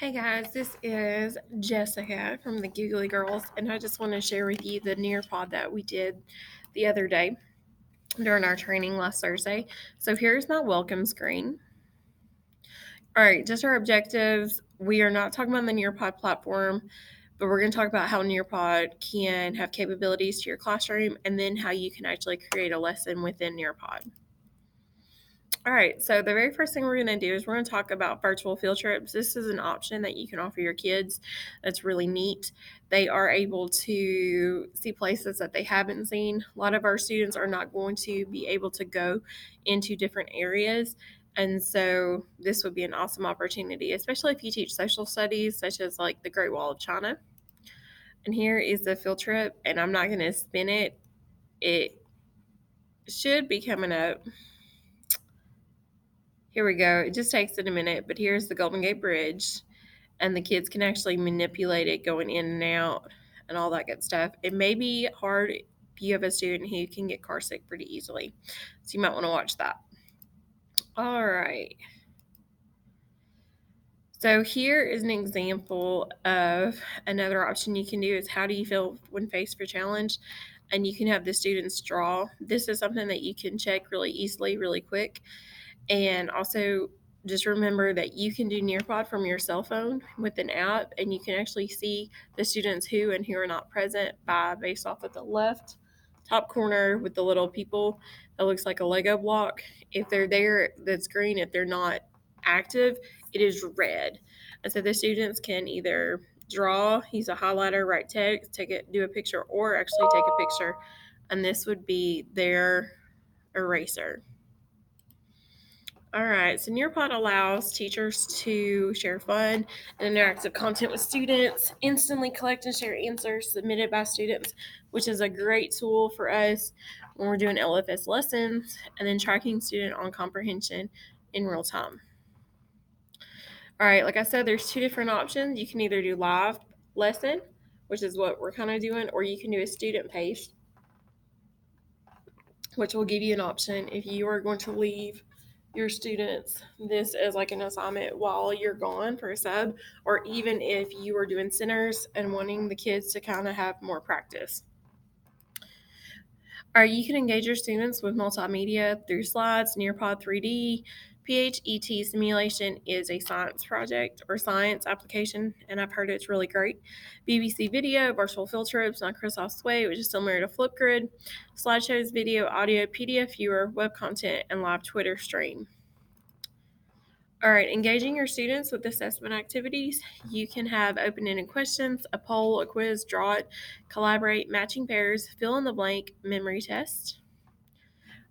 Hey guys, this is Jessica from the Googly Girls, and I just want to share with you the Nearpod that we did the other day during our training last Thursday. So here's my welcome screen. All right, just our objectives. We are not talking about the Nearpod platform, but we're going to talk about how Nearpod can have capabilities to your classroom and then how you can actually create a lesson within Nearpod. All right, so the very first thing we're going to do is we're going to talk about virtual field trips. This is an option that you can offer your kids that's really neat. They are able to see places that they haven't seen. A lot of our students are not going to be able to go into different areas. And so this would be an awesome opportunity, especially if you teach social studies, such as like the Great Wall of China. And here is the field trip, and I'm not going to spin it. It should be coming up. Here we go. It just takes it a minute, but here's the Golden Gate Bridge, and the kids can actually manipulate it going in and out and all that good stuff. It may be hard if you have a student who can get car sick pretty easily, so you might want to watch that. All right. So here is an example of another option you can do is how do you feel when faced with a challenge? And you can have the students draw. This is something that you can check really easily, really quick. And also, just remember that you can do Nearpod from your cell phone with an app, and you can actually see the students who and who are not present by based off of the left top corner with the little people that looks like a Lego block. If they're there, that's green. If they're not active, it is red. And so the students can either draw, use a highlighter, write text, take it, do a picture, or actually take a picture. And this would be their eraser. All right, so Nearpod allows teachers to share fun and interactive content with students, instantly collect and share answers submitted by students, which is a great tool for us when we're doing LFS lessons, and then tracking student on comprehension in real time. All right, like I said, there's two different options. You can either do live lesson, which is what we're kind of doing, or you can do a student paced, which will give you an option if you are going to leave your students this as like an assignment while you're gone for a sub, or even if you are doing centers and wanting the kids to kind of have more practice. Or you can engage your students with multimedia through slides, Nearpod 3D. PHET simulation is a science project or science application, and I've heard it's really great. BBC Video, virtual field trips, Microsoft Sway, which is similar to Flipgrid, slideshows, video, audio, PDF viewer, web content, and live Twitter stream. All right, engaging your students with assessment activities. You can have open ended questions, a poll, a quiz, draw it, collaborate, matching pairs, fill in the blank, memory test.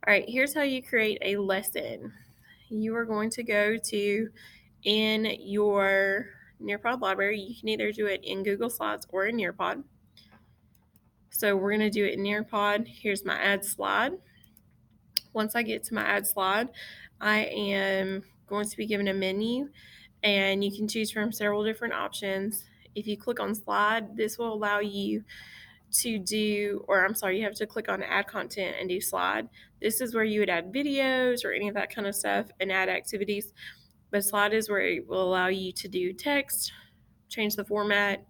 All right, here's how you create a lesson. You are going to go to in your Nearpod library. You can either do it in Google Slides or in Nearpod. So we're going to do it in Nearpod. Here's my add slide. Once I get to my add slide, I am going to be given a menu, and you can choose from several different options. If you click on slide, this will allow you to do, or I'm sorry, you have to click on add content and do slide. This is where you would add videos or any of that kind of stuff and add activities. But slide is where it will allow you to do text, change the format,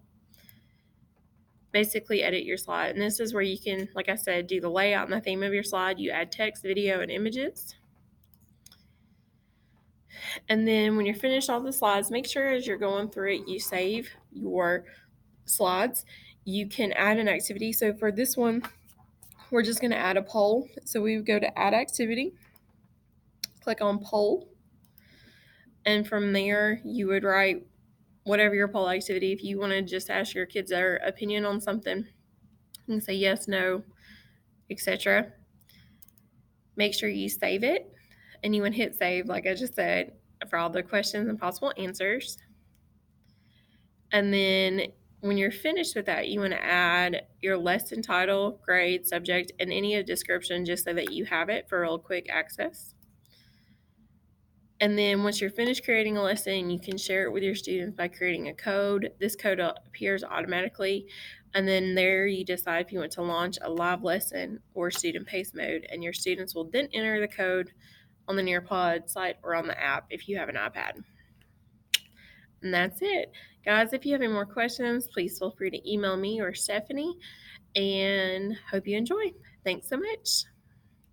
basically edit your slide. And this is where you can, like I said, do the layout and the theme of your slide. You add text, video, and images. And then when you're finished all the slides, make sure as you're going through it, you save your slides. You can add an activity. So for this one, we're just going to add a poll. So we would go to add activity, click on poll, and from there you would write whatever your poll activity. If you want to just ask your kids their opinion on something, you can say yes, no, etc. Make sure you save it, and you would hit save, like I just said, for all the questions and possible answers. And then when you're finished with that, you want to add your lesson title, grade, subject, and any description just so that you have it for real quick access. And then once you're finished creating a lesson, you can share it with your students by creating a code. This code appears automatically. And then there you decide if you want to launch a live lesson or student pace mode. And your students will then enter the code on the Nearpod site or on the app if you have an iPad. And that's it. Guys, if you have any more questions, please feel free to email me or Stephanie, and hope you enjoy. Thanks so much.